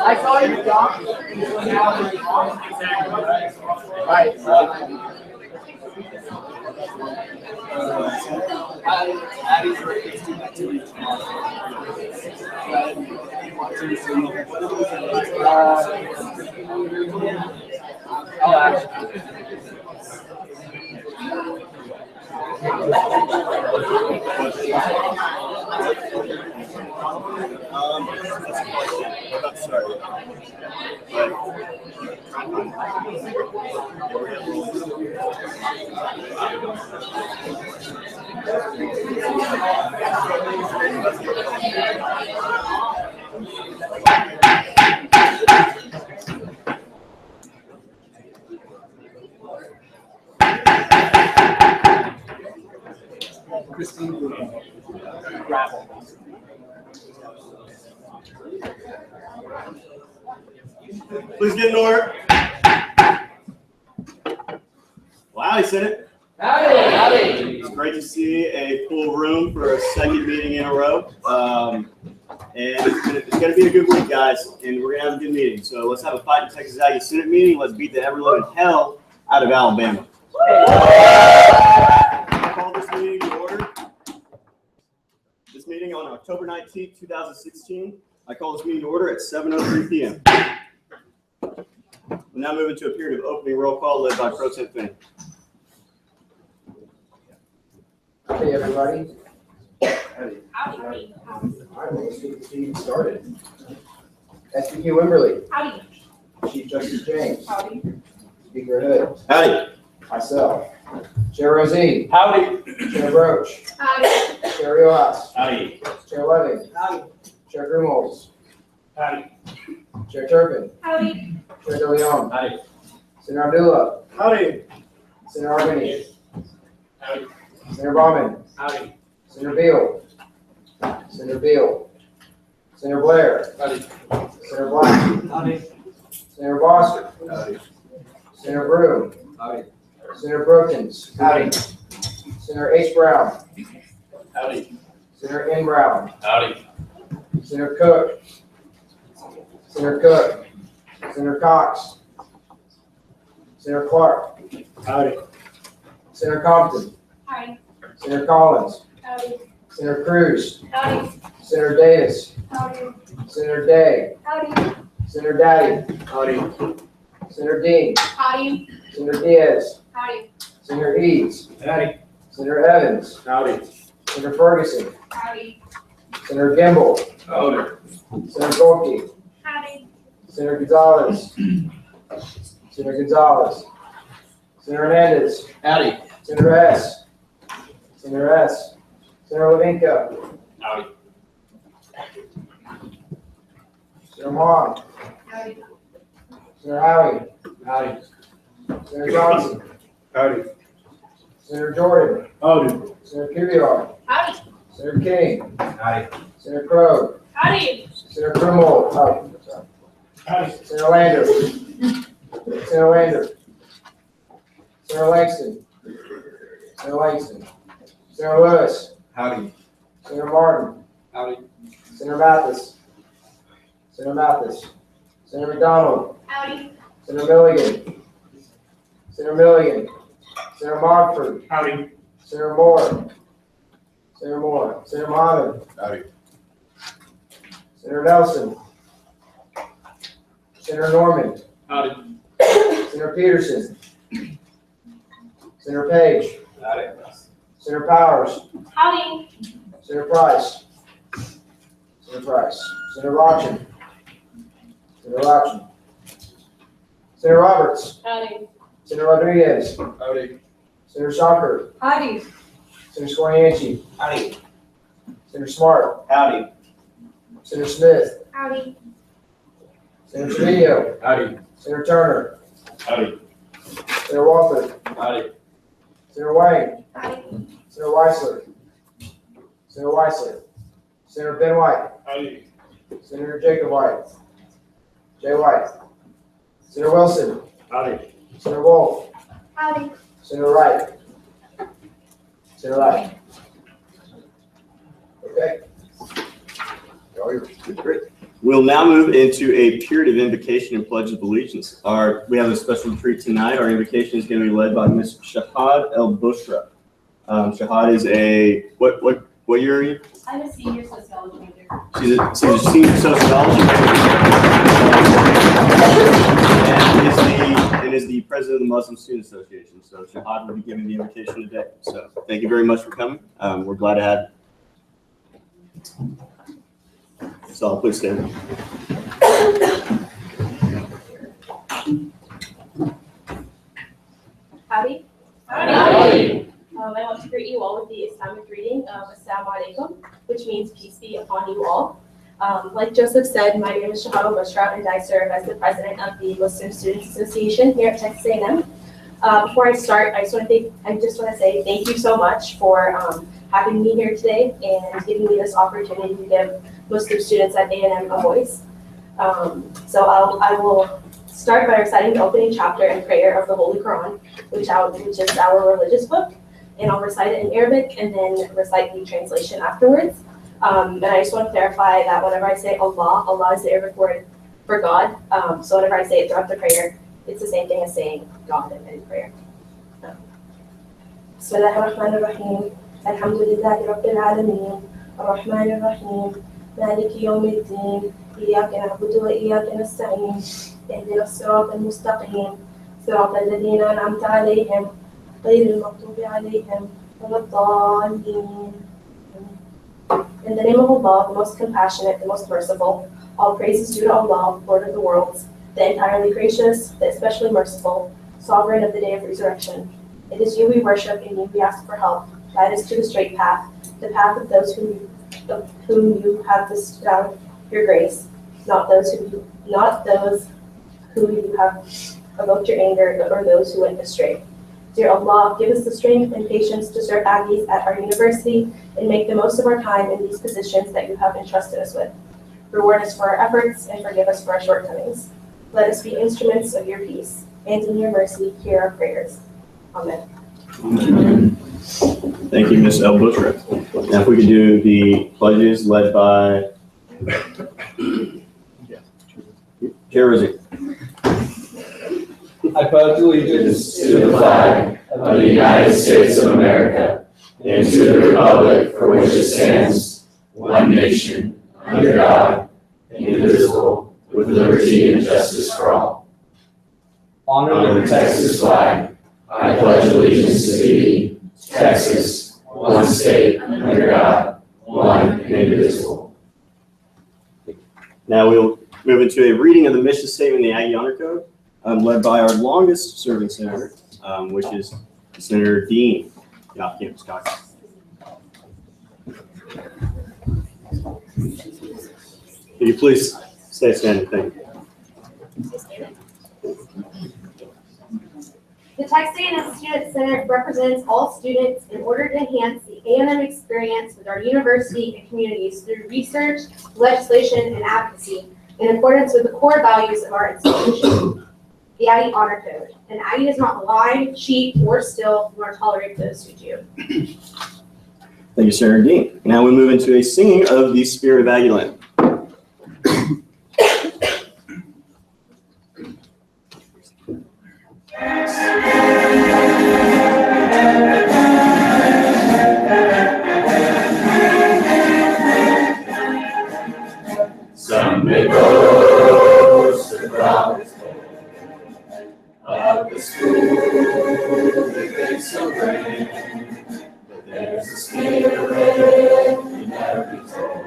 I saw you talk. Right. Addie's birthday is due activity tomorrow. Oh, actually. We're about to start. Christine Grel. Please get in order. Well, howdy, Senate. Howdy. It's great to see a full room for a second meeting in a row. And it's going to be a good week, guys, and we're going to have a good meeting. So let's have a Fight in Texas Aggie Senate meeting. Let's beat the ever-living hell out of Alabama. I call this meeting to order. This meeting on October 19th, 2016. I call this meeting to order at 7:03 p.m. We'll now move into a period of opening roll call led by Pro Tem Finn. Hey, everybody. Howdy. All right, let's get this meeting started. SPQ Wimberly. Howdy. Chief Justice James. Howdy. Speaker Hood. Howdy. Myself. Chair Rosine. Howdy. Chair Broach. Howdy. Chair Riojas. Howdy. Chair Leving. Howdy. Chair Grumholz. Howdy. Chair Turpin. Howdy. Chair De Leon. Howdy. Senator Abdullah. Howdy. Senator Arbini. Howdy. Senator Bauman. Howdy. Senator Beal. Senator Beal. Senator Blair. Howdy. Senator Black. Howdy. Senator Foster. Howdy. Senator Broom. Howdy. Senator Brookins. Howdy. Senator H. Brown. Howdy. Senator N. Brown. Howdy. Senator Cook. Senator Cook. Senator Cox. Senator Clark. Howdy. Senator Compton. Howdy. Senator Collins. Howdy. Senator Cruz. Howdy. Senator Davis. Howdy. Senator Day. Howdy. Senator Daddy. Howdy. Senator Dean. Howdy. Senator Diaz. Howdy. Senator Eads. Howdy. Senator Evans. Howdy. Senator Ferguson. Howdy. Senator Gimbel. Howdy. Senator Gorky. Howdy. Senator Gonzalez. Senator Gonzalez. Senator Hernandez. Howdy. Senator S. Senator S. Senator Levinka. Howdy. Senator Hahn. Howdy. Senator Howie. Howdy. Senator Johnson. Howdy. Senator Jordan. Howdy. Senator Kubiar. Howdy. Senator King. Howdy. Senator Crow. Howdy. Senator Grumholz. Oh, sorry. Howdy. Senator Lander. Senator Lander. Senator Langston. Senator Langston. Senator Lewis. Howdy. Senator Martin. Howdy. Senator Mathis. Senator Mathis. Senator McDonald. Howdy. Senator Milligan. Senator Milligan. Senator Mogford. Howdy. Senator Moore. Senator Moore. Senator Mohammed. Howdy. Senator Nelson. Senator Norman. Howdy. Senator Peterson. Senator Paige. Howdy. Senator Powers. Howdy. Senator Price. Senator Price. Senator Rochin. Senator Rochin. Senator Roberts. Howdy. Senator Rodriguez. Howdy. Senator Shocker. Howdy. Senator Squanianchi. Howdy. Senator Smart. Howdy. Senator Smith. Howdy. Senator Trevino. Howdy. Senator Turner. Howdy. Senator Walker. Howdy. Senator Wayne. Howdy. Senator Weissler. Senator Weissler. Senator Ben White. Howdy. Senator Jacob White. Jay White. Senator Wilson. Howdy. Senator Wolf. Howdy. Senator Wright. Say aloud. Okay. All yours. Great. We'll now move into a period of invocation and pledge of allegiance. We have a special treat tonight. Our invocation is going to be led by Miss Shahad El Bushra. Shahad is what year are you? I'm a senior sociology major. She's a senior sociology major and is the president of the Muslim Student Association. So Shahad will be giving the invocation today. So thank you very much for coming. We're glad to have you. So please stand. Howdy. Howdy. I want to greet you all with the Islamic greeting of Assalamu alaikum, which means peace be upon you all. Like Joseph said, my name is Shahad Al-Bushra, and I serve as the president of the Muslim Students Association here at Texas A&M. Before I start, I just want to say thank you so much for having me here today and giving me this opportunity to give Muslim students at A&M a voice. So I will start by reciting the opening chapter and prayer of the Holy Quran, which is our religious book, and I'll recite it in Arabic and then recite the translation afterwards. And I just want to clarify that whenever I say Allah, Allah is the Arabic word for God. So whenever I say it throughout the prayer, it's the same thing as saying God in any prayer. Bismillahirrahmanirrahim. Alhamdulillahi Rabbil Alameen. Ar-Rahmanir Rahim. Maliki Yawmiddin. إياك نعبد وإياك نستعين اهدنا الصراط المستقيم صراط الذين أنعمت عليهم غير المغضوب عليهم ولا الضالين. In the name of Allah, the most compassionate, the most merciful, all praise is due to Allah, Lord of the worlds, the entirely gracious, the especially merciful, sovereign of the day of resurrection. It is you we worship, and you we ask for help. Guide us to the straight path, the path of those whom you have bestowed your grace, not those who you have evoked your anger, or those who went astray. Dear Allah, give us the strength and patience to serve Aggies at our university and make the most of our time in these positions that you have entrusted us with. Reward us for our efforts and forgive us for our shortcomings. Let us be instruments of your peace, and in your mercy, hear our prayers. Amen. Amen. Thank you, Ms. El Bushra. Now if we could do the pledges led by Chair. I pledge allegiance to the flag of the United States of America and to the republic for which it stands, one nation, under God, indivisible, with liberty and justice for all. Honor the Texas flag. I pledge allegiance to thee, Texas, one state, under God, one and indivisible. Now we'll move into a reading of the mission statement in the Aggie Honor Code, led by our longest serving senator, which is Senator Dean. Could you please stay standing? Thank you. The Texas A&M Student Center represents all students in order to enhance the A&M experience with our university and communities through research, legislation, and advocacy in accordance with the core values of our institution, the Aggie Honor Code. An Aggie does not lie, cheat, or steal, nor tolerate those who do. Thank you, Senator Dean. Now we move into a singing of the Spirit of Aggieland. Some may boast the proudest of the school that they so great, but there's a spirit in every toe.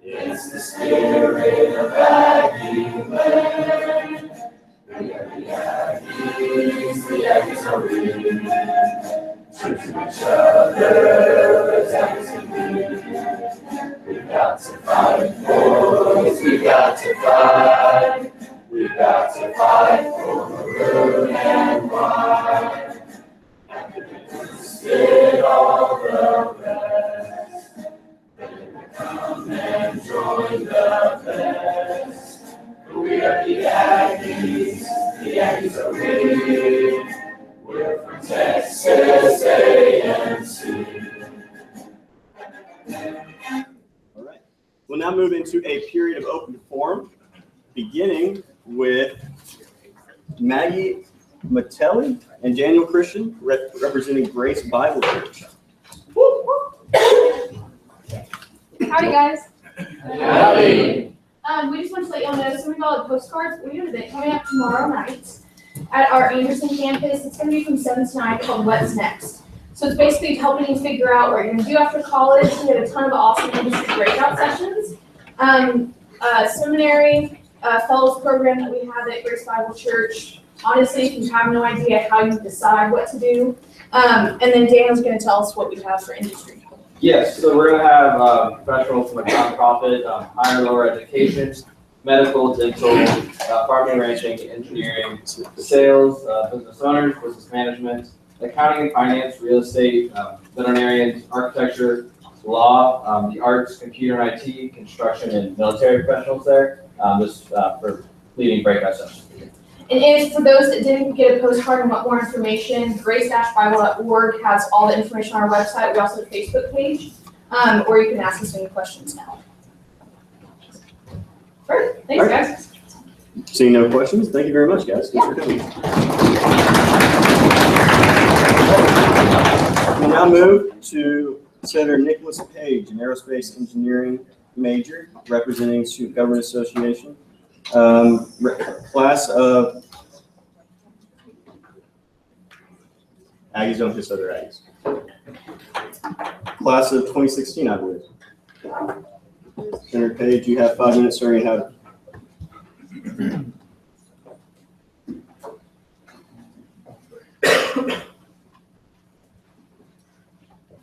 It's the spirit of Aggieland. We are the Aggies are we. True to each other as Aggies can be. We've got to fight, boys, we've got to fight. We've got to fight for maroon and white. And spit all the rest. Then come and join the best. We are the Aggies are we. We're from Texas A&M. All right. We'll now move into a period of open forum, beginning with Maggie Matelli and Daniel Christian, representing Grace Bible Church. Howdy, guys. Howdy. We just want to let y'all know some of y'all have postcards. We have an event coming up tomorrow night at our Anderson campus. It's going to be from 7 to 9 called What's Next. So it's basically helping you figure out what you're going to do after college. We have a ton of awesome industry breakout sessions. Seminary, fellows program that we have at Grace Bible Church. Honestly, if you have no idea how you decide what to do. And then Daniel's going to tell us what we have for industry. Yes, so we're going to have professionals from a nonprofit, higher and lower education, medical, dental, farming, ranching, engineering, sales, business owners, business management, accounting and finance, real estate, veterinarians, architecture, law, the arts, computer and IT, construction, and military professionals there, just for leading breakout sessions. And if, for those that didn't get a postcard and want more information, grace-bible.org has all the information on our website. We also have a Facebook page, or you can ask us any questions now. Perfect. Thanks, guys. Seeing no questions, thank you very much, guys. Thanks for coming. We'll now move to Senator Nicholas Paige, an aerospace engineering major, representing Student Government Association. Class of Aggies don't just other Aggies. Class of 2016, I believe. Senator Paige, you have 5 minutes, sir. You have.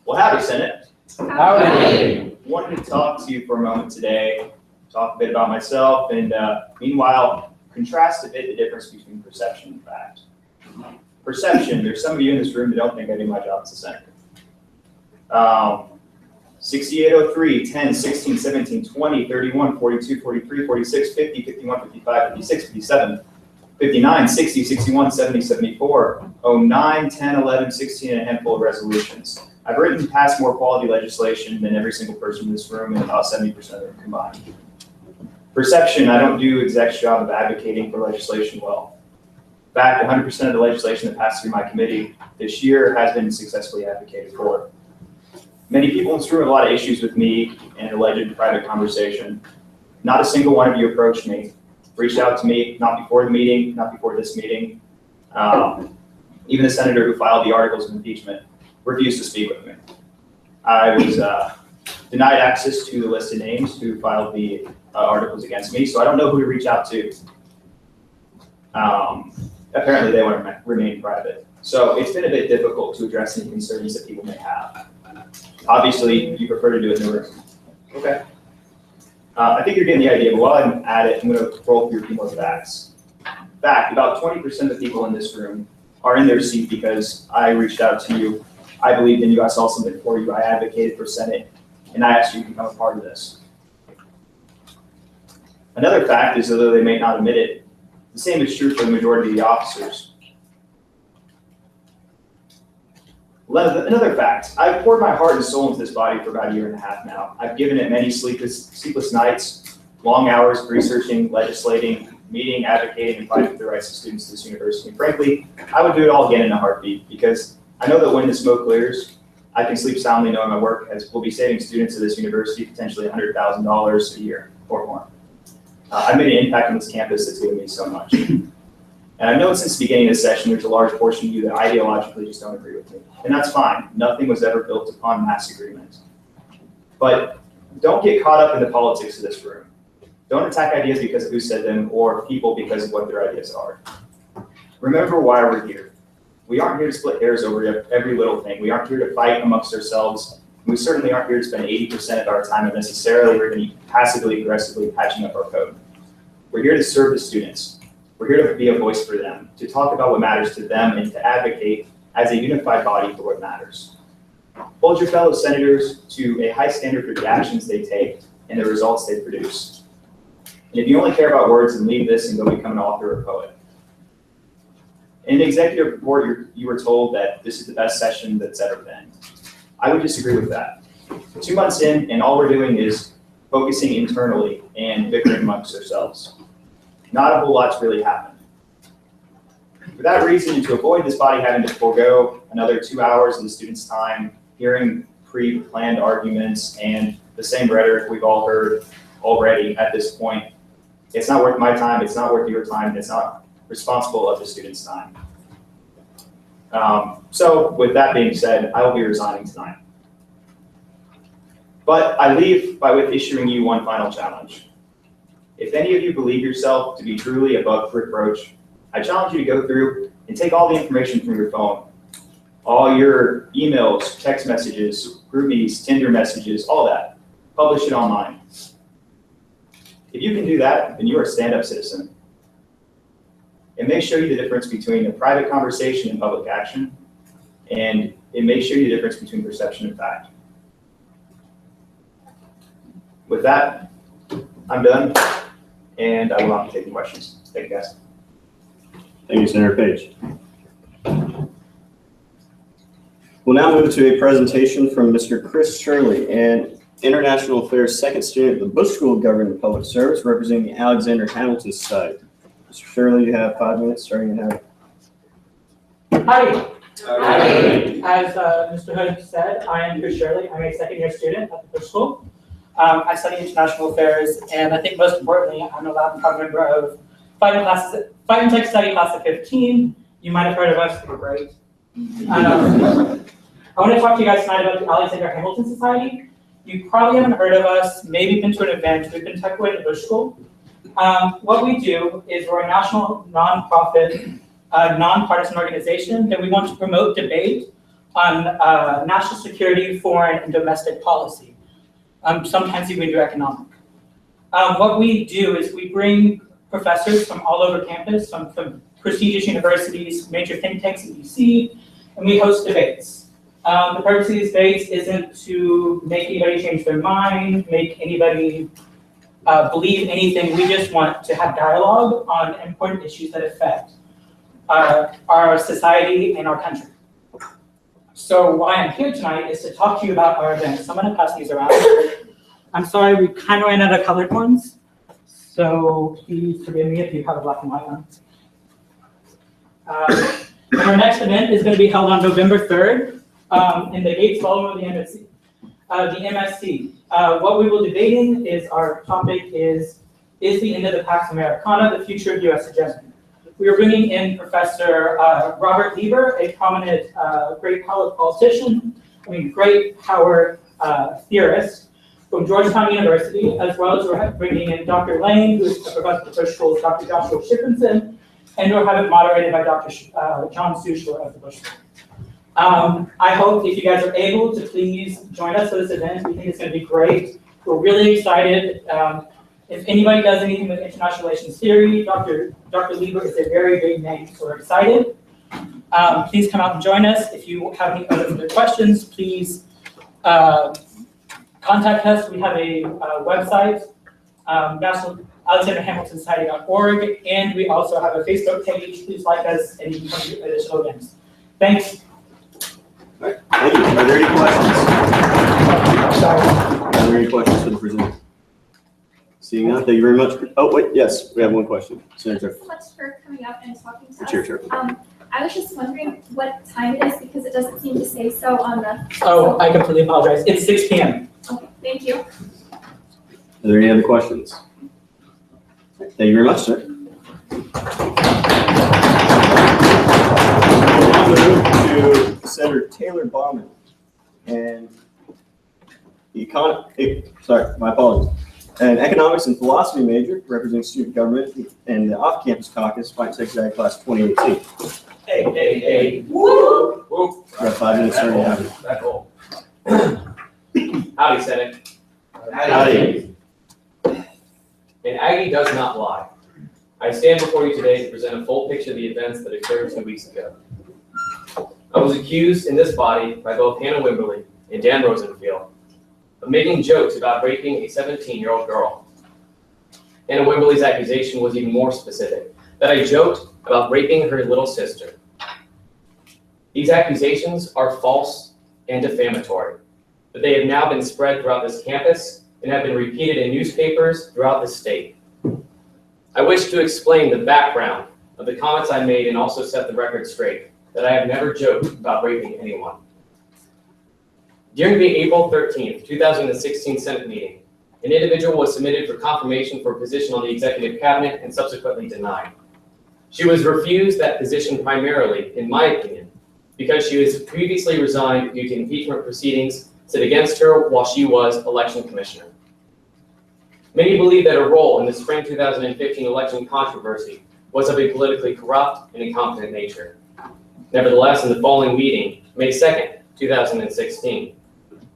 Well, howdy, Senate. Howdy. Wanted to talk to you for a moment today, talk a bit about myself, and meanwhile, contrast a bit the difference between perception and fact. Perception, there's some of you in this room that don't think I do my job as a senator. 6803, 10, 16, 17, 20, 31, 42, 43, 46, 50, 51, 55, 56, 57, 59, 60, 61, 70, 74, 09, 10, 11, 16, and a handful of resolutions. I've written and passed more quality legislation than every single person in this room and about 70% of them combined. Perception, I don't do exec's job of advocating for legislation well. In fact, 100% of the legislation that passed through my committee this year has been successfully advocated for. Many people in this room have a lot of issues with me and an alleged private conversation. Not a single one of you approached me, reached out to me, not before the meeting, not before this meeting. Even the senator who filed the articles of impeachment refused to speak with me. I was denied access to the list of names who filed the articles against me, so I don't know who to reach out to. Apparently they want to remain private. So it's been a bit difficult to address any concerns that people may have. Obviously, you prefer to do it in the room. Okay. I think you're getting the idea, but while I'm at it, I'm going to roll through a few more facts. Fact, about 20% of the people in this room are in their seat because I reached out to you. I believed in you, I saw something for you, I advocated for Senate, and I asked you to become a part of this. Another fact is, although they may not admit it, the same is true for the majority of the officers. Another fact, I've poured my heart and soul into this body for about a year and a half now. I've given it many sleepless nights, long hours of researching, legislating, meeting, advocating, and fighting for the rights of students to this university. And frankly, I would do it all again in a heartbeat because I know that when the smoke clears, I can sleep soundly knowing my work will be saving students of this university potentially $100,000 a year or more. I've made an impact on this campus that's given me so much. And I've known since the beginning of this session, there's a large portion of you that ideologically just don't agree with me. And that's fine. Nothing was ever built upon mass agreement. But don't get caught up in the politics of this room. Don't attack ideas because of who said them or people because of what their ideas are. Remember why we're here. We aren't here to split hairs over every little thing. We aren't here to fight amongst ourselves. We certainly aren't here to spend 80% of our time unnecessarily or even passively aggressively patching up our code. We're here to serve the students. We're here to be a voice for them, to talk about what matters to them and to advocate as a unified body for what matters. Hold your fellow senators to a high standard for the actions they take and the results they produce. And if you only care about words, then leave this and go become an author or poet. In the executive report, you were told that this is the best session that's ever been. I would disagree with that. 2 months in, and all we're doing is focusing internally and bickering amongst ourselves. Not a whole lot's really happened. For that reason, and to avoid this body having to forego another 2 hours of the students' time hearing pre-planned arguments and the same rhetoric we've all heard already at this point, it's not worth my time, it's not worth your time, and it's not responsible of the students' time. So with that being said, I will be resigning tonight. But I leave with issuing you one final challenge. If any of you believe yourself to be truly above reproach, I challenge you to go through and take all the information from your phone, all your emails, text messages, groupies, Tinder messages, all that. Publish it online. If you can do that, then you are a stand-up citizen. It may show you the difference between a private conversation and public action, and it may show you the difference between perception and fact. With that, I'm done, and I will not be taking questions. Thank you, guys. Thank you, Senator Paige. We'll now move to a presentation from Mr. Chris Shirley, an International Affairs second student at the Bush School of Government and Public Service, representing the Alexander Hamilton Society. Mr. Shirley, you have 5 minutes starting at now. Howdy. As Mr. Hood said, I am Chris Shirley. I'm a second-year student at the Bush School. I study international affairs, and I think most importantly, I'm a lab member of Fight and Tech Study Class of 15. You might have heard of us. We're great. I want to talk to you guys tonight about the Alexander Hamilton Society. You probably haven't heard of us, maybe been to an event. We've been tech at the Bush School. What we do is we're a national nonprofit, nonpartisan organization that we want to promote debate on national security, foreign, and domestic policy. Sometimes even do economic. What we do is we bring professors from all over campus, from prestigious universities, major think tanks in DC, and we host debates. The purpose of these debates isn't to make anybody change their mind, make anybody believe anything. We just want to have dialogue on important issues that affect our society and our country. So why I'm here tonight is to talk to you about our events. So I'm going to pass these around. I'm sorry, we kind of ran out of colored ones. So please forgive me if you have a black and white one. And our next event is going to be held on November 3rd in the Gates Ballroom of the MSC. What we will be debating is our topic is the end of the Pax Americana, the future of U.S. hegemony. We are bringing in Professor Robert Lieber, a prominent great politician, great power theorist from Georgetown University, as well as we're bringing in Dr. Lane, who is the professor of the Bush School, Dr. Joshua Shippington, and we'll have it moderated by Dr. John Sushler of the Bush School. I hope if you guys are able to please join us for this event. We think it's going to be great. We're really excited. If anybody does anything with international relations theory, Dr. Lieber is a very big name, so we're excited. Please come out and join us. If you have any other questions, please contact us. We have a website, AlexanderHamiltonSociety.org, and we also have a Facebook page. Please like us, and you can come to additional events. Thanks. All right, thank you. Are there any questions? Are there any questions for the presenter? Seeing none, thank you very much. Oh, wait, yes, we have one question. Senator. Thanks so much for coming up and talking to us. It's your turn. I was just wondering what time it is because it doesn't seem to say so on the. Oh, I completely apologize. It's 6 p.m. Okay, thank you. Are there any other questions? Thank you very much, sir. We'll now move to Senator Taylor Bauman and my apologies. An economics and philosophy major representing student government and the off-campus caucus, Fight and Tech Study Class 2018. Hey. Woo! Woo. We have 5 minutes starting now. That's all. Howdy, Senate. Howdy. And Aggie does not lie. I stand before you today to present a full picture of the events that occurred 2 weeks ago. I was accused in this body by both Hannah Wimberly and Dan Rosenfield of making jokes about raping a 17-year-old girl. Hannah Wimberly's accusation was even more specific, that I joked about raping her little sister. These accusations are false and defamatory. but they have now been spread throughout this campus and have been repeated in newspapers throughout the state. I wish to explain the background of the comments I made and also set the record straight that I have never joked about raping anyone. During the April 13th, 2016 Senate meeting, an individual was submitted for confirmation for a position on the executive cabinet and subsequently denied. She was refused that position primarily, in my opinion, because she was previously resigned due to impeachment proceedings set against her while she was election commissioner. Many believe that her role in the spring 2015 election controversy was of a politically corrupt and incompetent nature. Nevertheless, in the following meeting, May 2nd, 2016,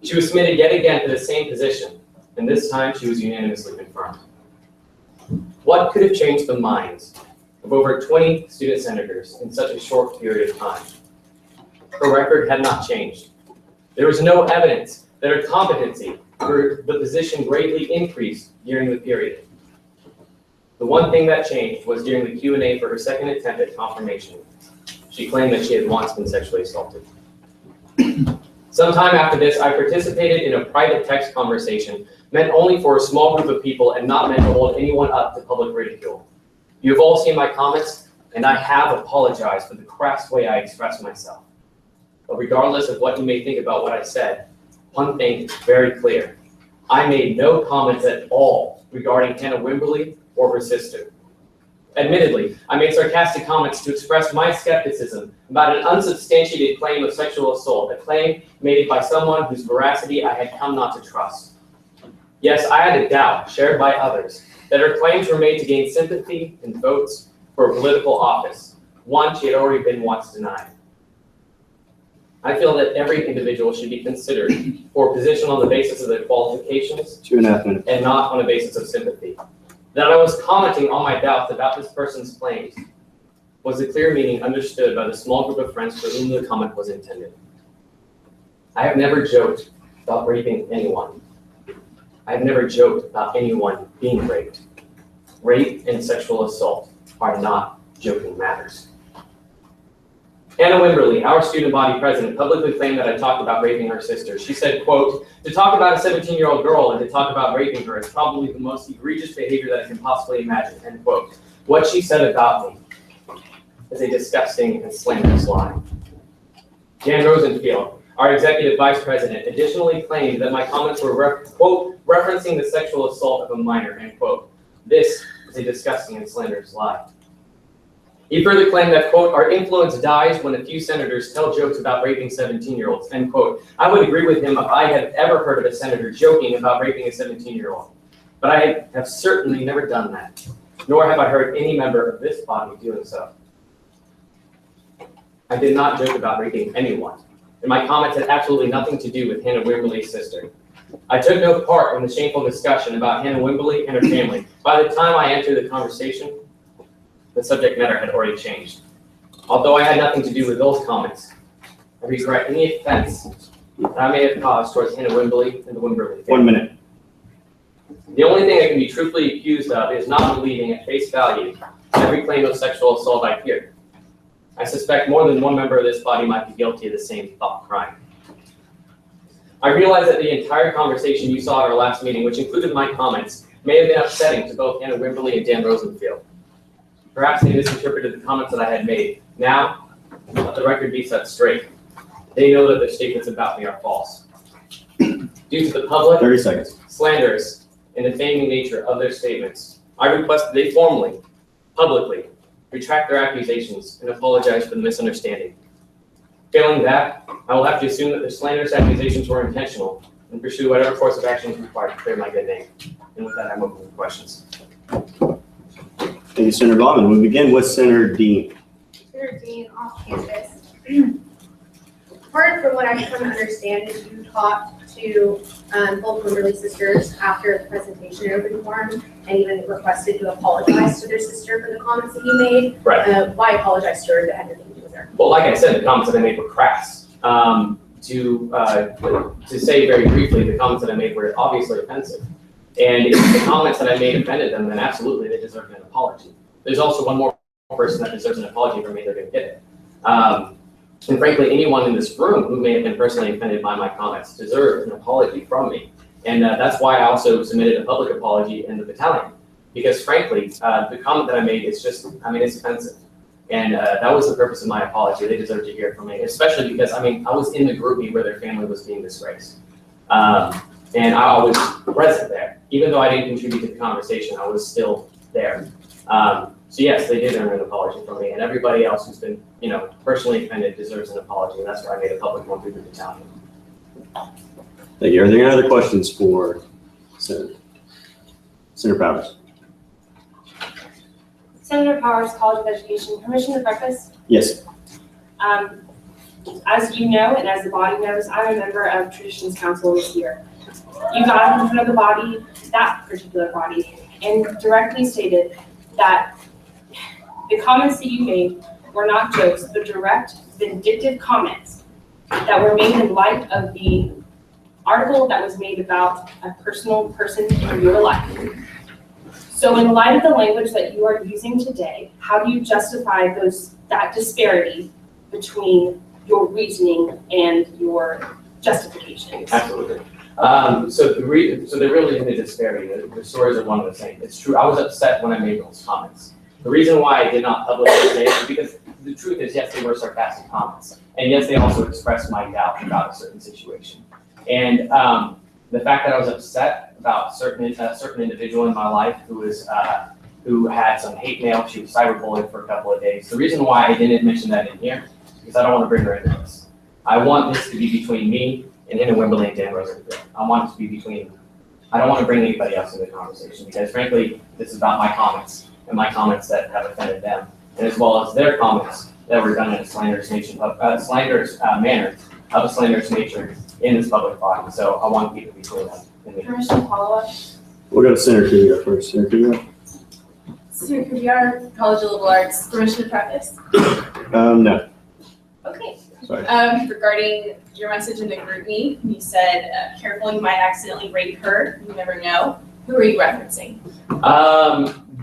she was submitted yet again to the same position, and this time she was unanimously confirmed. What could have changed the minds of over 20 student senators in such a short period of time? Her record had not changed. There was no evidence that her competency for the position greatly increased during the period. The one thing that changed was during the Q&A for her second attempt at confirmation. She claimed that she had once been sexually assaulted. Sometime after this, I participated in a private text conversation meant only for a small group of people and not meant to hold anyone up to public ridicule. You have all seen my comments, and I have apologized for the crass way I expressed myself. But regardless of what you may think about what I said, one thing is very clear. I made no comments at all regarding Hannah Wimberly or her sister. Admittedly, I made sarcastic comments to express my skepticism about an unsubstantiated claim of sexual assault, a claim made by someone whose veracity I had come not to trust. Yes, I had a doubt, shared by others, that her claims were made to gain sympathy and votes for a political office, one she had already been once denied. I feel that every individual should be considered for a position on the basis of their qualifications 2.5 minutes. and not on a basis of sympathy. That I was commenting on my doubts about this person's claims was the clear meaning understood by the small group of friends for whom the comment was intended. I have never joked about raping anyone. I have never joked about anyone being raped. Rape and sexual assault are not joking matters. Hannah Wimberly, our student body president, publicly claimed that I talked about raping her sister. She said, quote, "To talk about a 17-year-old girl and to talk about raping her is probably the most egregious behavior that I can possibly imagine," end quote. What she said about me is a disgusting and slanderous lie. Jan Rosenfield, our executive vice president, additionally claimed that my comments were, quote, "referencing the sexual assault of a minor," end quote. This is a disgusting and slanderous lie. He further claimed that, quote, "our influence dies when a few senators tell jokes about raping 17-year-olds, end quote. I would agree with him if I had ever heard of a senator joking about raping a 17-year-old. But I have certainly never done that, nor have I heard any member of this body doing so. I did not joke about raping anyone, and my comments had absolutely nothing to do with Hannah Wimberly's sister. I took no part in the shameful discussion about Hannah Wimberly and her family. By the time I entered the conversation, the subject matter had already changed. Although I had nothing to do with those comments, I regret any offense that I may have caused towards Hannah Wimberly and the Wimberly family. 1 minute. The only thing I can be truthfully accused of is not believing at face value every claim of sexual assault I hear. I suspect more than one member of this body might be guilty of the same thought crime. I realize that the entire conversation you saw at our last meeting, which included my comments, may have been upsetting to both Hannah Wimberly and Dan Rosenfield. Perhaps they misinterpreted the comments that I had made. Now, let the record be set straight. They know that their statements about me are false. Due to the public, 30 seconds. slanderous, and defaming nature of their statements, I request that they formally, publicly, retract their accusations and apologize for the misunderstanding. Failing that, I will have to assume that the slanderous accusations were intentional and pursue whatever course of action is required to clear my good name. And with that, I'm open for questions. Thank you, Senator Bauman. We begin with Senator Dean. Senator Dean, off campus. Part from what I've come to understand is you talked to both Wimberly sisters after the presentation in open forum and even requested to apologize to their sister for the comments that you made. Right. Why apologize to her? That had nothing to do with her. Well, like I said, the comments that I made were crass. To say very briefly, the comments that I made were obviously offensive. And if the comments that I made offended them, then absolutely they deserve an apology. There's also one more person that deserves an apology from me. They're going to get it. And frankly, anyone in this room who may have been personally offended by my comments deserve an apology from me. And that's why I also submitted a public apology in the battalion. Because frankly, the comment that I made is just, it's offensive. And that was the purpose of my apology. They deserve to hear it from me, especially because, I was in the group meet where their family was being disgraced. And I was present there. Even though I didn't contribute to the conversation, I was still there. So yes, they did earn an apology from me, and everybody else who's been, personally offended deserves an apology, and that's why I made a public one through the battalion. Thank you. Are there any other questions for Senator Powers? Senator Powers, College of Education, permission to preface? Yes. As you know, and as the body knows, I'm a member of Traditions Council this year. You got up in front of the body, that particular body, and directly stated that the comments that you made were not jokes, but direct, vindictive comments that were made in light of the article that was made about a personal person in your life. So in light of the language that you are using today, how do you justify that disparity between your reasoning and your justifications? Absolutely. So there really isn't a disparity. The stories are one and the same. It's true. I was upset when I made those comments. The reason why I did not publicly say it is because the truth is, yes, they were sarcastic comments. And yes, they also expressed my doubt about a certain situation. And the fact that I was upset about a certain individual in my life who had some hate mail, she was cyberbullied for a couple of days. The reason why I didn't mention that in here is because I don't want to bring her into this. I want this to be between me and Hannah Wimberly and Dan Rosenberg. I want it to be between, I don't want to bring anybody else into the conversation because frankly, this is about my comments and my comments that have offended them, and as well as their comments that were done in a slanderous manner of a slanderous nature in this public body. So I want to keep it between them and me. Permission to follow up? We'll go to Senator Kuvia first. Senator Kuvia? Senator Kuvia, College of Liberal Arts, permission to preface? No. Okay. Sorry. Regarding your message in the group meet, you said, careful, you might accidentally rape her, you never know. Who are you referencing?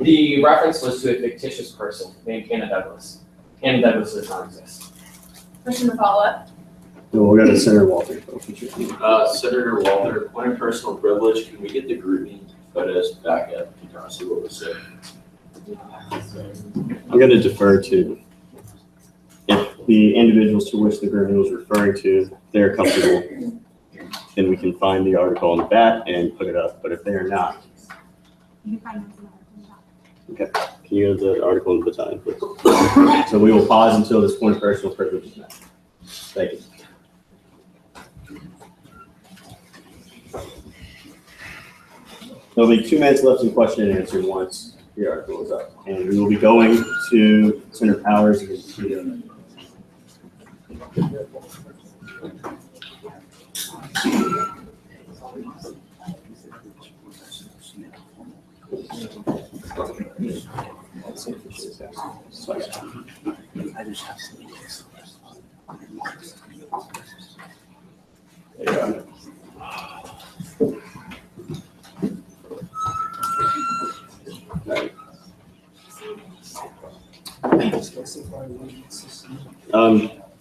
The reference was to a fictitious person named Hannah Douglas. Hannah Douglas does not exist. Permission to follow up? No, we'll go to Senator Walter. Senator Walter, point of personal privilege, can we get the group meeting photos back up to kind of see what was said? I'm going to defer to if the individuals to which the group was referring to, they're comfortable, then we can find the article on the back and put it up. But if they are not, okay, can you have the article in the battalion, please? So we will pause until this point of personal privilege is met. Thank you. There'll be 2 minutes left in question and answer once the article is up. And we will be going to Senator Powers and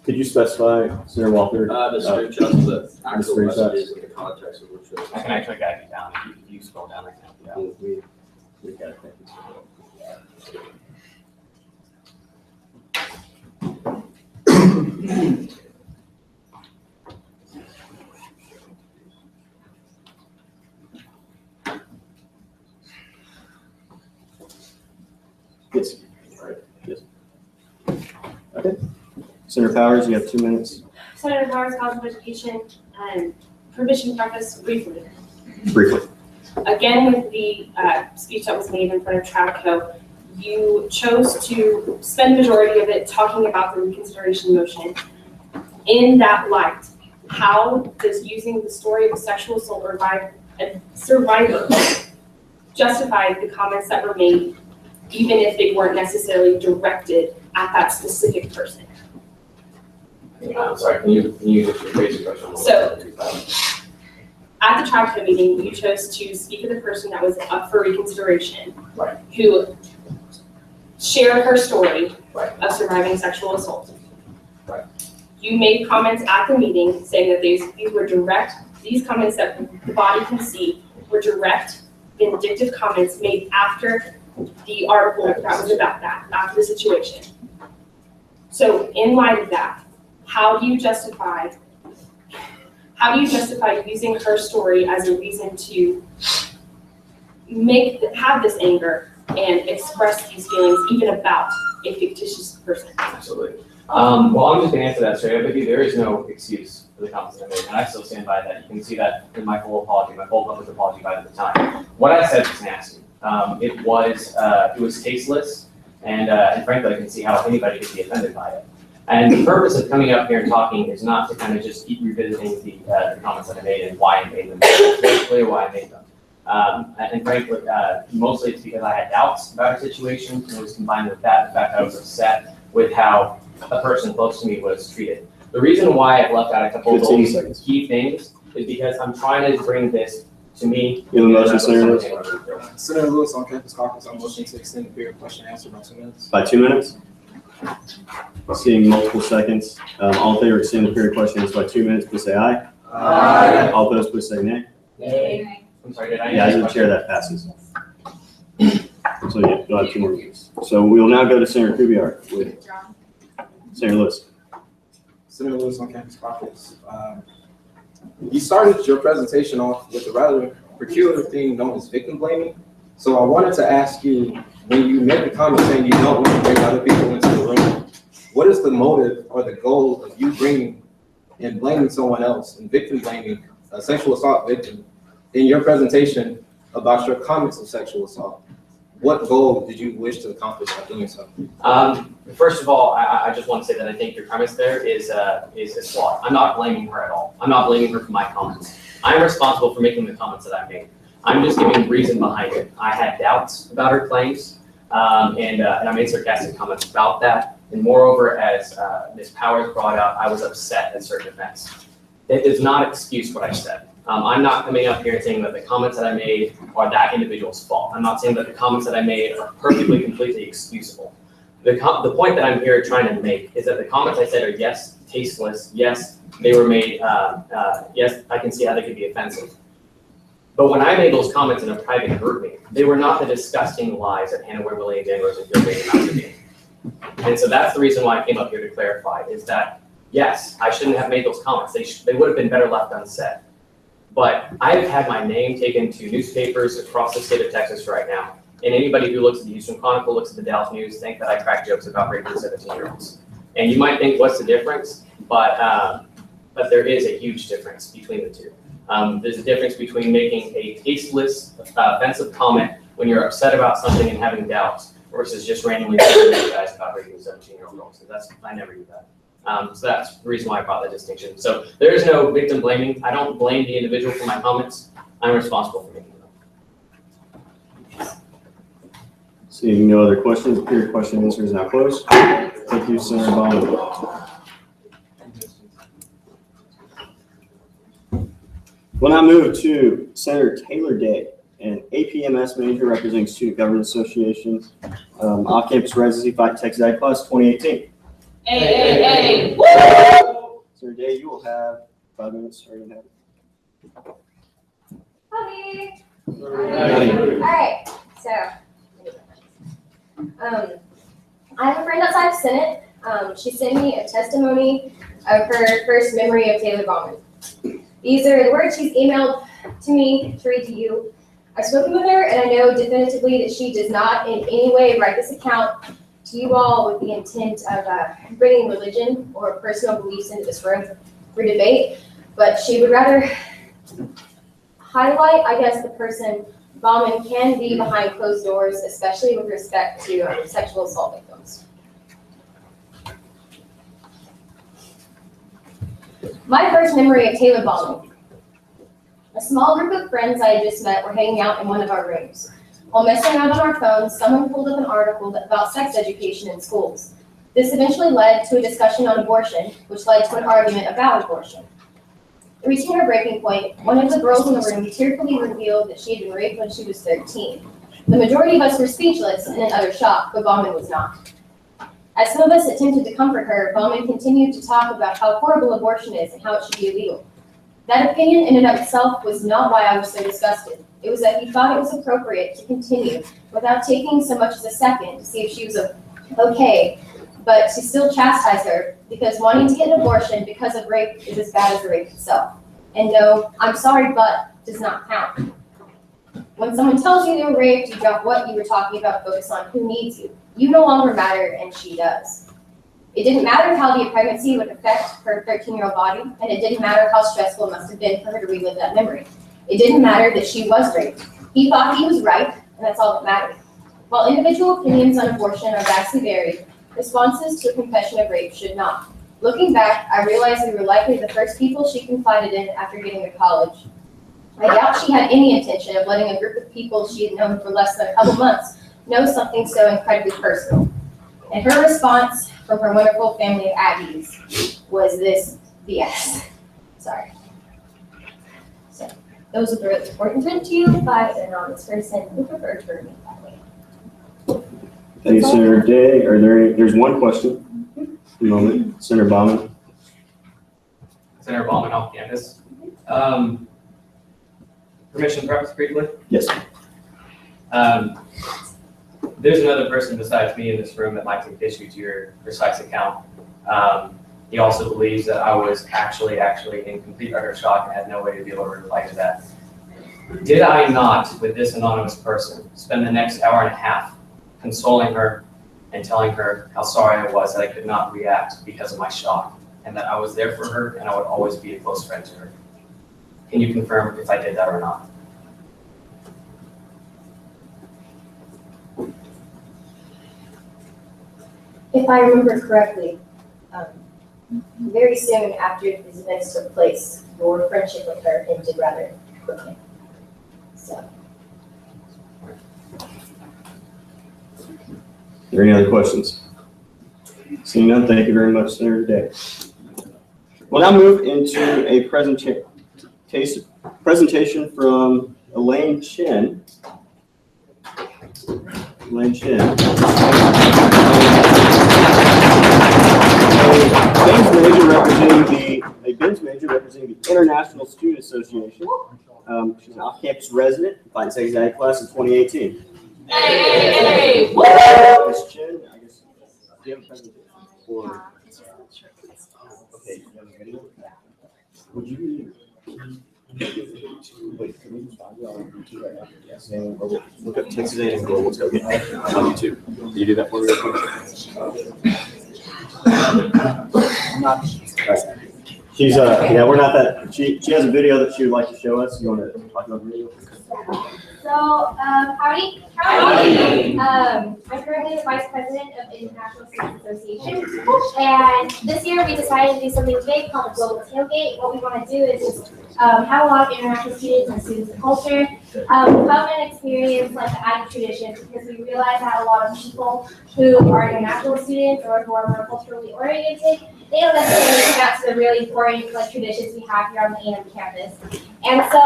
could you specify, Senator Walter? The screenshots, the actual screenshots. messages in the context of which those. I can actually guide you down. If you scroll down, I can help you out. We got it. Yes. All right. Yes. Okay. Senator Powers, you have 2 minutes. Senator Powers, College of Education, and permission to preface briefly. Briefly. Again, with the speech that was made in front of TRADCO, you chose to spend the majority of it talking about the reconsideration motion. In that light, how does using the story of a sexual assault survivor justify the comments that were made, even if they weren't necessarily directed at that specific person? I'm sorry, can you rephrase your question? So, at the TRADCO meeting, you chose to speak of the person that was up for reconsideration, Right. who shared her story Right. of surviving sexual assault. Right. You made comments at the meeting saying that these comments that the body can see were direct, vindictive comments made after the article that was about that, after the situation. So in light of that, how do you justify using her story as a reason to have this anger and express these feelings even about a fictitious person? Absolutely. Well, I'm just gonna answer that straight up with you. There is no excuse for the comments I made, and I still stand by that. You can see that in my full apology, my full public apology by the time. What I said was nasty. It was tasteless, and frankly, I can see how anybody could be offended by it. And the purpose of coming up here and talking is not to kind of just keep revisiting the comments that I made and why I made them. It's very clear why I made them. And frankly, mostly it's because I had doubts about a situation, and it was combined with that, the fact that I was upset with how a person close to me was treated. The reason why I've left out a couple of those key things is because I'm trying to bring this to me. You have a motion, Senator Lewis? Senator Lewis, on campus caucus, I'm motioning to extend the period of question and answer by 2 minutes. By 2 minutes? Seeing multiple seconds. All in favor of extending the period of question and answer by 2 minutes, please say aye. Aye. All opposed, please say nay. Nay. I'm sorry, did I? Yeah, as the chair, that passes. So yeah, you'll have 2 more minutes. So we will now go to Senator Kubiak with Senator Lewis. Senator Lewis, on campus caucus. You started your presentation off with a rather peculiar thing known as victim blaming. So I wanted to ask you, when you made the comment saying you don't want to bring other people into the room, what is the motive or the goal of you bringing and blaming someone else and victim blaming a sexual assault victim in your presentation about your comments of sexual assault? What goal did you wish to accomplish by doing so? First of all, I just want to say that I think your premise there is flawed. I'm not blaming her at all. I'm not blaming her for my comments. I'm responsible for making the comments that I made. I'm just giving reason behind it. I had doubts about her claims, and I made sarcastic comments about that. And moreover, as Ms. Powers brought out, I was upset at certain events. It does not excuse what I said. I'm not coming up here and saying that the comments that I made are that individual's fault. I'm not saying that the comments that I made are perfectly, completely excusable. The point that I'm here trying to make is that the comments I said are, yes, tasteless, yes, they were made, yes, I can see how they could be offensive. But when I made those comments in a private group meeting, they were not the disgusting lies that Hannah Wimberly and Dan Rosenfield made about to me. And so that's the reason why I came up here to clarify, is that, yes, I shouldn't have made those comments. They would have been better left unsaid. But I've had my name taken to newspapers across the state of Texas right now. And anybody who looks at the Houston Chronicle, looks at the Dallas News, think that I crack jokes about raping 17-year-olds. And you might think, what's the difference? But there is a huge difference between the two. There's a difference between making a tasteless, offensive comment when you're upset about something and having doubts versus just randomly telling you guys about raping 17-year-old girls. I never do that. So that's the reason why I brought that distinction. So there is no victim blaming. I don't blame the individual for my comments. I'm responsible for making them. Seeing no other questions, the period of question and answer is now closed. Thank you, Senator Bauman. We'll now move to Senator Taylor Day, an APMS manager representing Student Government Association, off-campus residency fight Texas Ag Class 2018. Hey. Senator Day, you will have 5 minutes starting now. Howdy. Howdy. All right, so I have a friend outside of Senate. She sent me a testimony of her first memory of Taylor Bauman. These are the words she's emailed to me to read to you. I've spoken with her, and I know definitively that she does not in any way write this account to you all with the intent of bringing religion or personal beliefs into this room for debate, but she would rather highlight, I guess, the person Bauman can be behind closed doors, especially with respect to sexual assault victims. My first memory of Taylor Bauman. A small group of friends I had just met were hanging out in one of our rooms. While messing around on our phones, someone pulled up an article about sex education in schools. This eventually led to a discussion on abortion, which led to an argument about abortion. Reaching her breaking point, one of the girls in the room tearfully revealed that she had been raped when she was 13. The majority of us were speechless and in utter shock, but Bauman was not. As some of us attempted to comfort her, Bauman continued to talk about how horrible abortion is and how it should be illegal. That opinion in and of itself was not why I was so disgusted. It was that he thought it was appropriate to continue without taking so much as a second to see if she was okay, but to still chastise her because wanting to get an abortion because of rape is as bad as the rape itself. And no, I'm sorry, but does not count. When someone tells you they were raped, you drop what you were talking about, focus on who needs you. You no longer matter, and she does. It didn't matter how the pregnancy would affect her 13-year-old body, and it didn't matter how stressful it must have been for her to relive that memory. It didn't matter that she was raped. He thought he was right, and that's all that mattered. While individual opinions on abortion are vastly varied, responses to a confession of rape should not. Looking back, I realized we were likely the first people she confided in after getting to college. I doubt she had any intention of letting a group of people she had known for less than a couple months know something so incredibly personal. And her response from her wonderful family of Aggies was this BS. Sorry. So those are the really important to you by an anonymous person who preferred to remain that way. Thank you, Senator Day. There's one question. A moment. Senator Bauman. Senator Bauman off campus. Permission to preface briefly? Yes. There's another person besides me in this room that might take issue to your precise account. He also believes that I was actually in complete utter shock and had no way to be able to reply to that. Did I not, with this anonymous person, spend the next hour and a half consoling her and telling her how sorry I was that I could not react because of my shock, and that I was there for her and I would always be a close friend to her? Can you confirm if I did that or not? If I remember correctly, very soon after these events took place, your friendship with her ended rather quickly. So. Are there any other questions? Seeing none, thank you very much, Senator Day. We'll now move into a presentation from Elaine Chin. Elaine Chin. A Ben's major representing the International Student Association. She's an off-campus resident, applied to second grade class in 2018. Hey! Ms. Chin, I guess, do you have a presentation? Or, okay, you have a video? Would you wait, can we just find you on YouTube right now? Yes. And look up Texas A&M Global Tailgate on YouTube. Can you do that for me real quick? She's yeah, we're not that. She has a video that she would like to show us. You want to talk about the video? So, howdy. Howdy. I'm currently the Vice President of the International Student Association, and this year we decided to do something big called the Global Tailgate. What we want to do is just have a lot of international students and students of culture come and experience like the Aggie traditions, because we realize that a lot of people who are international students or who are more culturally oriented, they don't necessarily come out to the really important like traditions we have here on the A&M campus. And so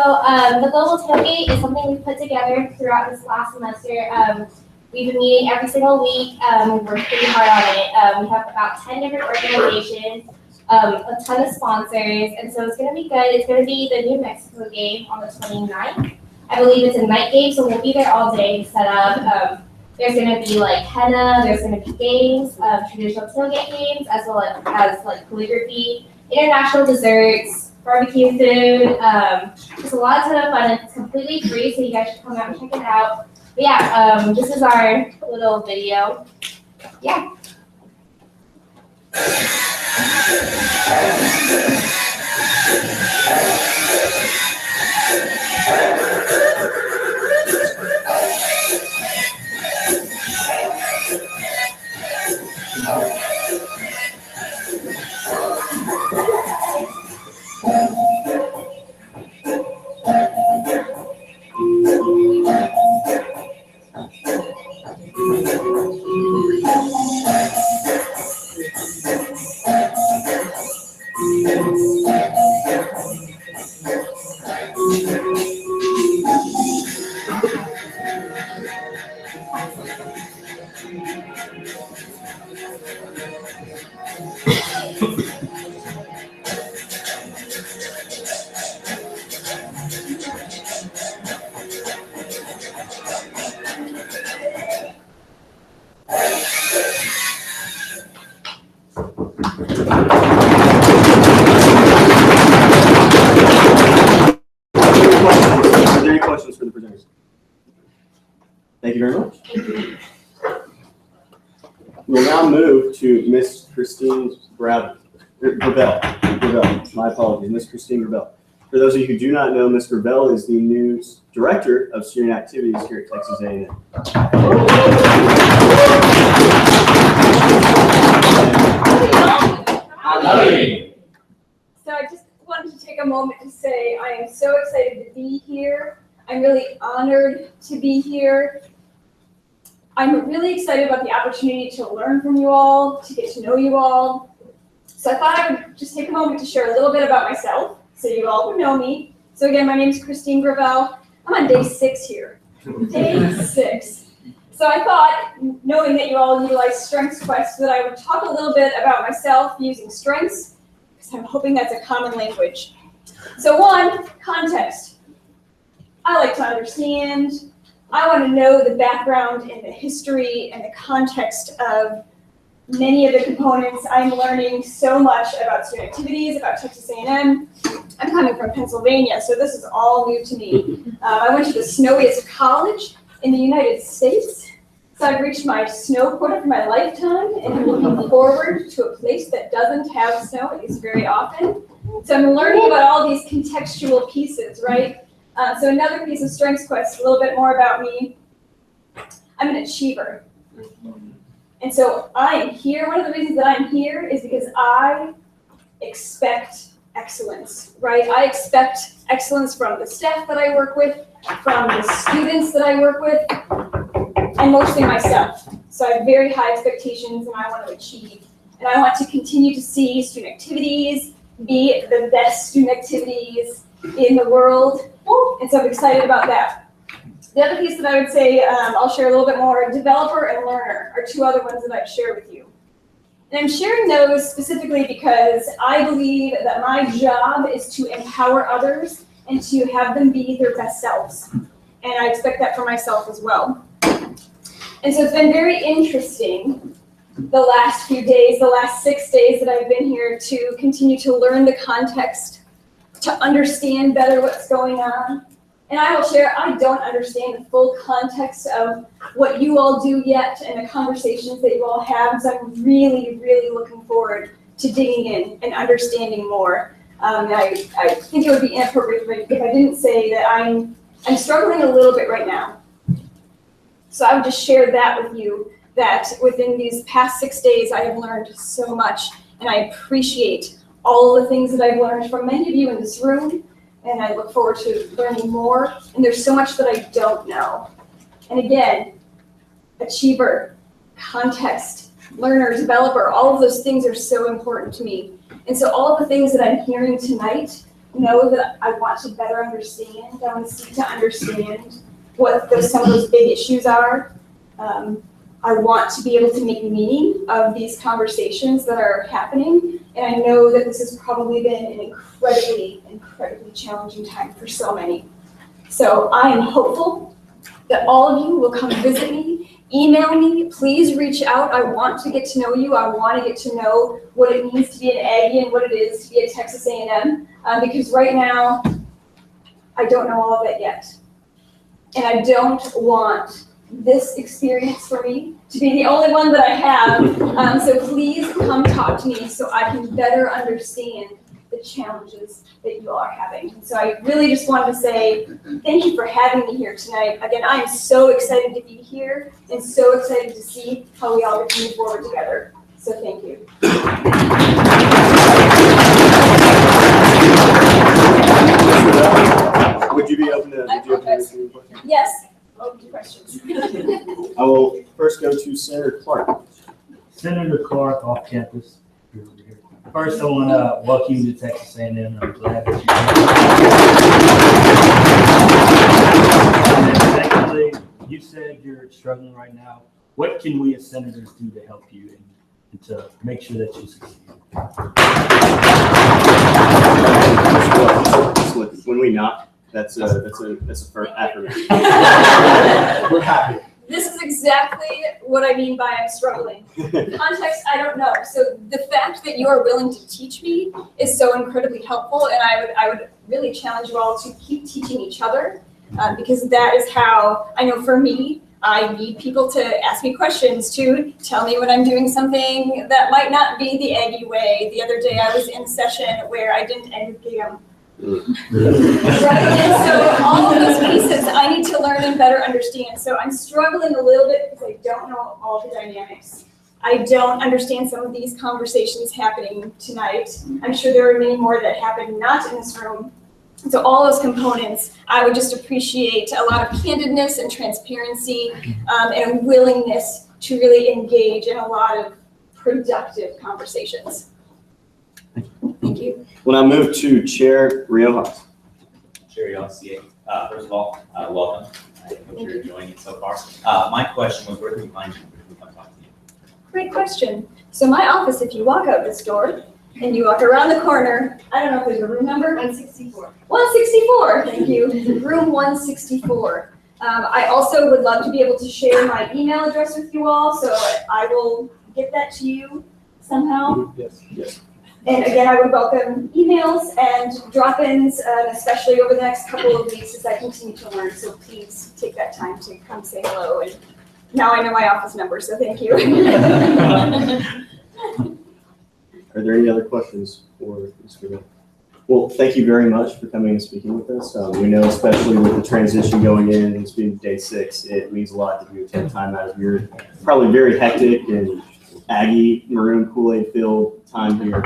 the Global Tailgate is something we've put together throughout this last semester. We've been meeting every single week. We worked pretty hard on it. We have about 10 different organizations, a ton of sponsors, and so it's going to be good. It's going to be the New Mexico game on the 29th. I believe it's a night game, so we'll be there all day to set up. There's going to be like henna, there's going to be games, traditional tailgate games, as well as like calligraphy, international desserts, barbecue food, just a lot of fun. It's completely free, so you guys should come out and check it out. But yeah, this is our little video. Yeah. Thank you very much. We'll now move to Miss Christine Gravel. My apologies, Miss Christine Grel. For those of you who do not know, Ms. Grel is the new Director of Student Activities here at Texas A&M. So I just wanted to take a moment to say I am so excited to be here. I'm really honored to be here. I'm really excited about the opportunity to learn from you all, to get to know you all. So I thought I would just take a moment to share a little bit about myself, so you all would know me. So again, my name is Christine Grel. I'm on day 6 here. Day 6. So I thought, knowing that you all utilize Strengths Quest, that I would talk a little bit about myself using strengths, because I'm hoping that's a common language. So 1, context. I like to understand. I want to know the background and the history and the context of many of the components. I'm learning so much about student activities, about Texas A&M. I'm coming from Pennsylvania, so this is all new to me. I went to the snowiest college in the United States, so I've reached my snow quota for my lifetime, and I'm looking forward to a place that doesn't have snow, at least very often. So I'm learning about all these contextual pieces, right? So another piece of Strengths Quest, a little bit more about me. I'm an achiever. And so I am here. One of the reasons that I'm here is because I expect excellence, right? I expect excellence from the staff that I work with, from the students that I work with, and mostly myself. So I have very high expectations and I want to achieve. And I want to continue to see student activities be the best student activities in the world. And so I'm excited about that. The other piece that I would say, I'll share a little bit more, developer and learner are 2 other ones that I'd share with you. And I'm sharing those specifically because I believe that my job is to empower others and to have them be their best selves. And I expect that for myself as well. And so it's been very interesting the last few days, the last 6 days that I've been here to continue to learn the context, to understand better what's going on. And I will share, I don't understand the full context of what you all do yet and the conversations that you all have, so I'm really, really looking forward to digging in and understanding more. I think it would be inappropriate if I didn't say that I'm struggling a little bit right now. So I would just share that with you, that within these past 6 days, I have learned so much, and I appreciate all of the things that I've learned from many of you in this room, and I look forward to learning more, and there's so much that I don't know. And again, achiever, context, learner, developer, all of those things are so important to me. And so all of the things that I'm hearing tonight, know that I want to better understand. I want to seek to understand what some of those big issues are. I want to be able to make meaning of these conversations that are happening. And I know that this has probably been an incredibly, incredibly challenging time for so many. So I am hopeful that all of you will come visit me, email me, please reach out. I want to get to know you. I want to get to know what it means to be an Aggie and what it is to be at Texas A&M, because right now, I don't know all of it yet. And I don't want this experience for me to be the only one that I have. So please come talk to me so I can better understand the challenges that you all are having. And so I really just wanted to say thank you for having me here tonight. Again, I am so excited to be here and so excited to see how we all get to move forward together. So thank you. Would you be open to questions? Yes, open to questions. I will first go to Senator Clark. Senator Clark, off campus. First, I want to welcome you to Texas A&M. I'm glad that you're here. And secondly, you said you're struggling right now. What can we as senators do to help you and to make sure that you succeed? When we knock, that's a first affirmation. We're happy. This is exactly what I mean by I'm struggling. Context, I don't know. So the fact that you are willing to teach me is so incredibly helpful, and I would really challenge you all to keep teaching each other because that is how, I know for me, I need people to ask me questions, to tell me when I'm doing something that might not be the Aggie way. The other day I was in session where I didn't end game. Right? So all of those pieces I need to learn and better understand. So I'm struggling a little bit because I don't know all the dynamics. I don't understand some of these conversations happening tonight. I'm sure there are many more that happen not in this room. So all those components, I would just appreciate a lot of candidness and transparency, and a willingness to really engage in a lot of productive conversations. Thank you. When I move to Chair Riojas. Chair Riojas, first of all, welcome. I hope you're enjoying it so far. My question was, where can we find you? Where can we come talk to you? Great question. So my office, if you walk out this door and you walk around the corner, I don't know if there's a room number. 164. 164, thank you. Room 164. I also would love to be able to share my email address with you all, so I will get that to you somehow. Yes. And again, I would welcome emails and drop-ins, especially over the next couple of weeks as I continue to learn. So please take that time to come say hello. And now I know my office number, so thank you. Are there any other questions for Mr. Grel? Well, thank you very much for coming and speaking with us. We know, especially with the transition going in and it's being day 6, it means a lot that you take time out of your probably very hectic and Aggie, maroon Kool-Aid filled time here.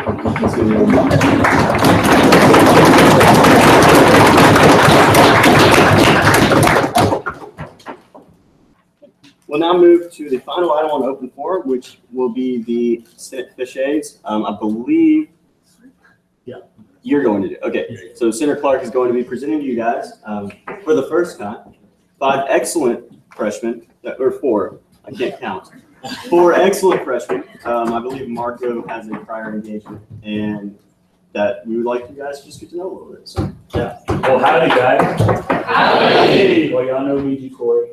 We'll now move to the final item on open forum, which will be the Senate fish aids. I believe you're going to do. Okay, so Senator Clark is going to be presenting to you guys for the first time 5 excellent freshmen, or 4, I can't count. 4 excellent freshmen. I believe Marco has a prior engagement, and that we would like you guys to just get to know a little bit. So, yeah. Well, howdy, guys. Howdy. Well, y'all know me, Corey.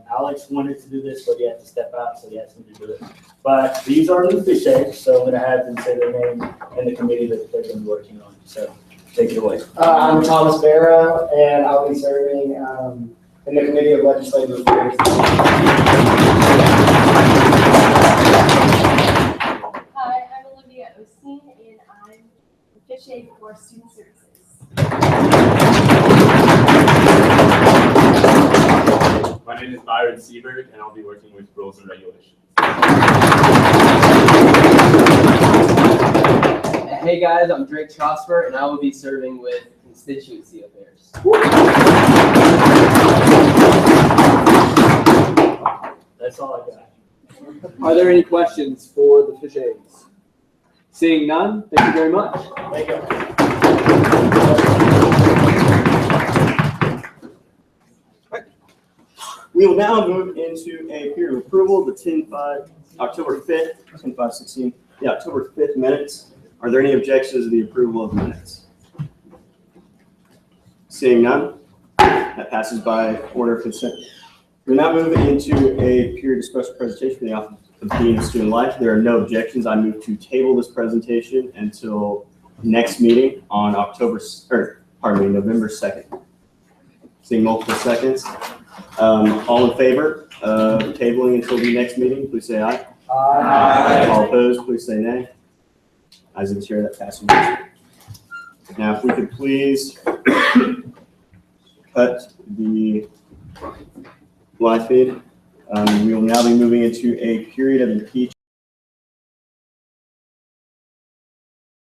Alex wanted to do this, but he had to step out, so he asked me to do it. But these are the fish eggs, so I'm going to have them say their name and the committee that they've been working on. So, take it away. I'm Thomas Barrow, and I'll be serving in the Committee of Legislative Affairs. Hi, I'm Olivia Osteen, and I'm the fish aide for Student Services. My name is Byron Seberg, and I'll be working with rules and regulations. Hey guys, I'm Drake Trosper, and I will be serving with constituency affairs. That's all I got. Are there any questions for the fish aids? Seeing none, thank you very much. Thank you. we will now move into a period of approval, the October 5th, 10/5/16. Yeah, October 5th minutes. Are there any objections to the approval of the minutes? Seeing none, that passes by order of consent. We now move into a period of special presentation for the Office of Dean of Student Life. There are no objections. I move to table this presentation until next meeting on November 2nd. Seeing multiple seconds. All in favor of tabling until the next meeting, please say aye. Aye. All opposed, please say nay. Ayes in the chair, that passes. Now, if we could please cut the live feed. We will now be moving into a period of impeachment.